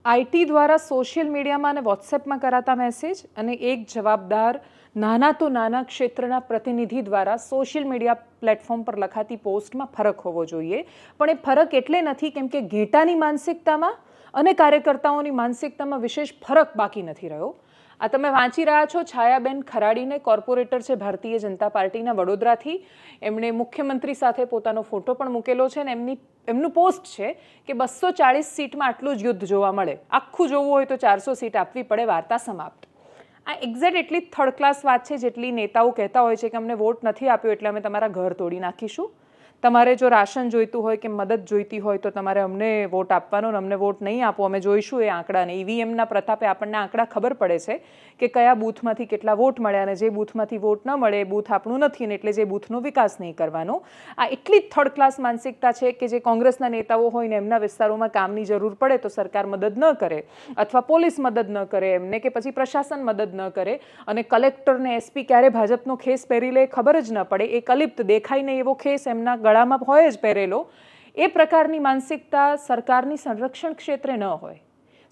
IT દ્વારા social મીડિયામાં અને વોટ્સએપમાં કરાતા મેસેજ અને એક જવાબદાર નાના તો નાના ક્ષેત્રના પ્રતિનિધિ દ્વારા સોશિયલ મીડિયા પ્લેટફોર્મ પર લખાતી પોસ્ટમાં ફરક હોવો જોઈએ. પણ એ ફરક એટલે નથી કેમ કે ઘેટાની માનસિકતામાં અને કાર્યકર્તાઓની માનસિકતામાં વિશેષ ફરક બાકી નથી રહ્યો. આ તમે વાંચી રહ્યા છો છાયાબેન ખરાડીને, કોર્પોરેટર છે ભારતીય જનતા પાર્ટીના વડોદરાથી. એમણે મુખ્યમંત્રી સાથે પોતાનો ફોટો પણ મૂકેલો છે અને એમનું પોસ્ટ છે કે 240 સીટમાં આટલું જ યુદ્ધ જોવા મળે, આખું જોવું હોય તો 400 સીટ આપવી પડે, વાર્તા સમાપ્ત. આ એક્ઝેક્ટ એટલી થર્ડ ક્લાસ વાત છે જેટલી નેતાઓ કહેતા હોય છે કે અમને વોટ નથી આપ્યો એટલે અમે તમારા ઘર તોડી નાખીશું. તમારે જો રાશન જોઈતું હોય કે મદદ જોઈતી હોય તો તમારે અમને વોટ આપવાનો, અમને વોટ નહીં આપો, અમે જોઈશું એ આંકડાને. ઈવીએમના પ્રતાપે આપણને આંકડા ખબર પડે છે કે કયા બૂથમાંથી કેટલા વોટ મળ્યા અને જે બૂથમાંથી વોટ ન મળે એ બૂથ આપણું નથી અને એટલે જે બૂથનો વિકાસ નહીં કરવાનો. આ એટલી જ થર્ડ ક્લાસ માનસિકતા છે કે જે કોંગ્રેસના નેતાઓ હોય ને એમના વિસ્તારોમાં કામની જરૂર પડે તો સરકાર મદદ ન કરે અથવા પોલીસ મદદ ન કરે એમને કે પછી પ્રશાસન મદદ ન કરે અને કલેક્ટર ને એસપી ક્યારે ભાજપનો ખેસ પહેરી લે ખબર જ ન પડે, એ કલિપ્ત દેખાય ને એવો ખેસ એમના ગળામાં હોય જ પહેરેલો. એ પ્રકારની માનસિકતા સરકારની સંરક્ષણ ક્ષેત્રે ન હોય,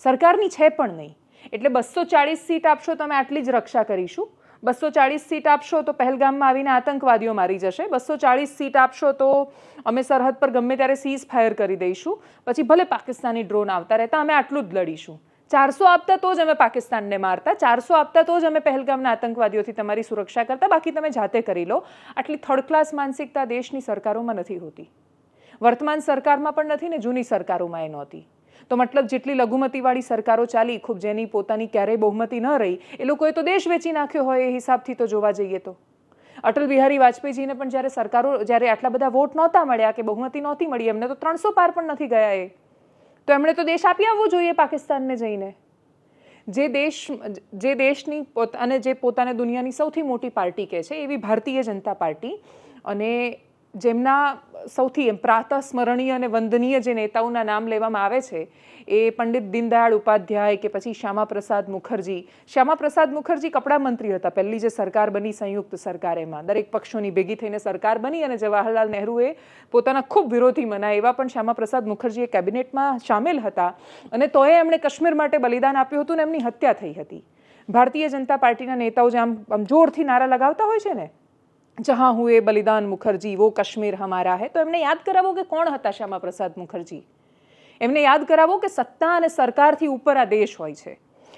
સરકારની છે પણ નહીં. એટલે 240 સીટ આપશો તો અમે આટલી જ રક્ષા કરીશું, 240 સીટ આપશો તો પહેલગામમાં આવીને આતંકવાદીઓ મારી જશે, 240 સીટ આપશો તો અમે સરહદ પર ગમે ત્યારે સીઝ ફાયર કરી દઈશું, પછી ભલે પાકિસ્તાની ડ્રોન આવતા રહેતા, અમે આટલું જ લડીશું. 400 આપતા તો જ અમે પાકિસ્તાનને મારતા, 400 આપતા તો જ અમે પહેલગામના આતંકવાદીઓથી તમારી સુરક્ષા કરતા, બાકી તમે જાતે કરી લો. આટલી થર્ડ ક્લાસ માનસિકતા દેશની સરકારોમાં નથી હોતી, વર્તમાન સરકારમાં પણ નથી ને જૂની સરકારોમાં એ નહોતી. તો મતલબ જેટલી લઘુમતીવાળી સરકારો ચાલી, ખૂબ જેની પોતાની ક્યારેય બહુમતી ન રહી, એ લોકોએ તો દેશ વેચી નાખ્યો હોય એ હિસાબથી તો જોવા જઈએ તો. અટલ બિહારી વાજપેયીજીને પણ જ્યારે આટલા બધા વોટ નહોતા મળ્યા કે બહુમતી નહોતી મળી, એમને તો 300 પાર પણ નથી ગયા એ, તો એમણે તો દેશ આપી આવવો જોઈએ પાકિસ્તાનને જઈને. જે દેશની અને જે પોતાને દુનિયાની સૌથી મોટી પાર્ટી કહે છે એવી ભારતીય જનતા પાર્ટી, અને જેમના સૌથી પ્રાતઃસ્મરણીય અને વંદનીય જે નેતાઓના નામ લેવામાં આવે છે એ પંડિત દીનદયાળ ઉપાધ્યાય કે પછી શ્યામાપ્રસાદ મુખર્જી. શ્યામાપ્રસાદ મુખર્જી કપડા મંત્રી હતા, પહેલી જે સરકાર બની સંયુક્ત સરકાર, એમાં દરેક પક્ષોની ભેગી થઈને સરકાર બની અને જવાહરલાલ નહેરુએ પોતાના ખૂબ વિરોધી મનાય એવા પણ શ્યામાપ્રસાદ મુખર્જી કેબિનેટમાં સામેલ હતા અને તોય એમણે કાશ્મીર માટે બલિદાન આપ્યું હતું ને એમની હત્યા થઈ હતી. ભારતીય જનતા પાર્ટીના નેતાઓ જે આમ જોરથી નારા લગાવતા હોય છે ને, જહાં હુએ બલિદાન મુખર્જી વો કાશ્મીર હમારા હૈ, તો એમને યાદ કરાવો કે કોણ હતા શ્યામાપ્રસાદ મુખર્જી. એમને યાદ કરાવો કે સત્તા અને સરકારથી ઉપર આ દેશ હોય છે.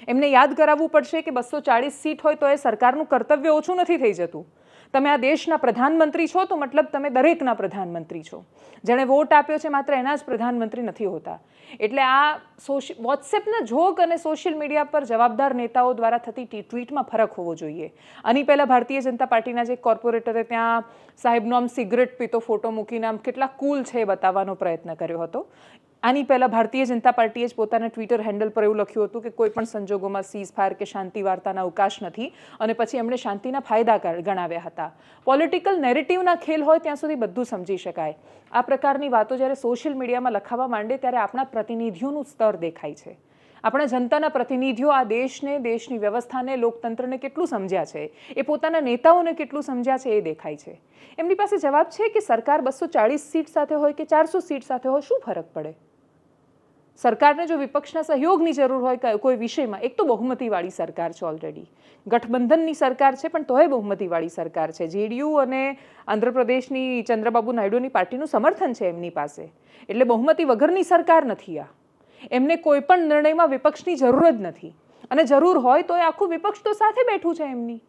એમને યાદ કરાવવું પડશે કે 240 સીટ હોય તો એ સરકારનું કર્તવ્ય ઓછું નથી થઈ જતું. તમે આ દેશના પ્રધાનમંત્રી છો તો મતલબ તમે દરેકના પ્રધાનમંત્રી છો. જેણે વોટ આપ્યો છે માત્ર એના જ પ્રધાનમંત્રી નથી હોતા. એટલે આ વોટ્સએપના જોક અને સોશિયલ મીડિયા પર જવાબદાર નેતાઓ દ્વારા થતી ટ્વીટમાં ફરક હોવો જોઈએ. આની પહેલાં ભારતીય જનતા પાર્ટીના જે કોર્પોરેટરે ત્યાં સાહેબનો આમ સિગરેટ પીતો ફોટો મૂકીને આમ કેટલા કૂલ છે એ બતાવવાનો પ્રયત્ન કર્યો હતો. આની પહેલાં ભારતીય જનતા પાર્ટીએ જ પોતાના ટ્વિટર હેન્ડલ પર એવું લખ્યું હતું કે કોઈ પણ સંજોગોમાં સીઝ ફાયર કે શાંતિ વાર્તાના અવકાશ નથી, અને પછી એમણે શાંતિના ફાયદા ગણાવ્યા હતા. પોલિટિકલ નેરેટિવના ખેલ હોય ત્યાં સુધી બધું સમજી શકાય. આ પ્રકારની વાતો જ્યારે સોશિયલ મીડિયામાં લખાવા માંડે ત્યારે આપણા પ્રતિનિધિઓનું સ્તર દેખાય છે. આપણા જનતાના પ્રતિનિધિઓ આ દેશને, દેશની વ્યવસ્થાને, લોકતંત્રને કેટલું સમજ્યા છે, એ પોતાના નેતાઓને કેટલું સમજ્યા છે એ દેખાય છે. એમની પાસે જવાબ છે કે સરકાર 240 સીટ સાથે હોય કે 400 સીટ સાથે હોય, શું ફરક પડે? સરકારને જો વિપક્ષના સહયોગની જરૂર હોય કોઈ વિષયમાં, એક તો બહુમતીવાળી સરકાર છે, ઓલરેડી ગઠબંધનની સરકાર છે પણ તોય બહુમતીવાળી સરકાર છે. જેડીયુ અને આંધ્રપ્રદેશની ચંદ્રબાબુ નાયડુની પાર્ટીનું સમર્થન છે એમની પાસે, એટલે બહુમતી વગરની સરકાર નથી આ. એમને કોઈ પણ નિર્ણયમાં વિપક્ષની જરૂર જ નથી, અને જરૂર હોય તો એ આખું વિપક્ષ તો સાથે બેઠું છે એમની.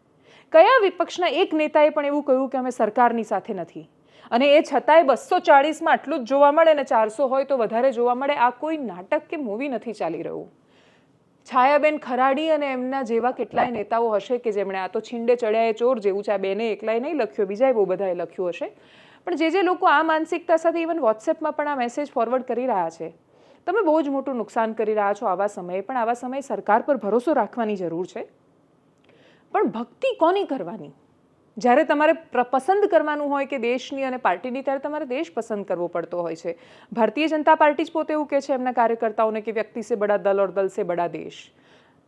કયા વિપક્ષના એક નેતાએ પણ એવું કહ્યું કે અમે સરકારની સાથે નથી? અને એ છતાંય 240માં આટલું જ જોવા મળે ને 400 હોય તો વધારે જોવા મળે. આ કોઈ નાટક કે મૂવી નથી ચાલી રહ્યું. છાયાબેન ખરાડી અને એમના જેવા કેટલાય નેતાઓ હશે કે જેમણે આ તો છીંડે ચડ્યા એ ચોર જેવું છે, આ બેને એકલાય નહીં લખ્યો, બીજાએ બહુ બધાએ લખ્યું હશે. પણ જે લોકો આ માનસિકતા સાથે ઇવન વોટ્સએપમાં પણ આ મેસેજ ફોરવર્ડ કરી રહ્યા છે, તમે બહુ જ મોટું નુકસાન કરી રહ્યા છો આવા સમયે. પણ આવા સમયે સરકાર પર ભરોસો રાખવાની જરૂર છે, પણ ભક્તિ કોની કરવાની? જ્યારે તમારે પસંદ કરવાનું હોય કે દેશની અને પાર્ટીની, ત્યારે તમારે દેશ પસંદ કરવો પડતો હોય છે. ભારતીય જનતા પાર્ટી જ પોતે એવું કહે છે એમના કાર્યકર્તાઓને કે વ્યક્તિ સે બડા દલ ઓર દલ સે બડા દેશ.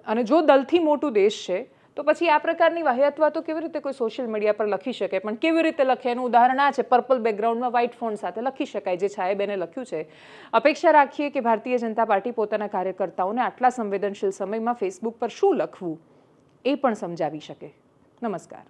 અને જો દલથી મોટું દેશ છે તો પછી આ પ્રકારની વાહિયાત વાતો કેવી રીતે કોઈ સોશિયલ મીડિયા પર લખી શકે? પણ કેવી રીતે લખે એનું ઉદાહરણ આ છે, પર્પલ બેકગ્રાઉન્ડમાં વ્હાઇટ ફોન્ટ સાથે લખી શકાય, જે છાયાબેને લખ્યું છે. અપેક્ષા રાખીએ કે ભારતીય જનતા પાર્ટી પોતાના કાર્યકર્તાઓને આટલા સંવેદનશીલ સમયમાં ફેસબુક પર શું લખવું એ પણ સમજાવી શકે. નમસ્કાર.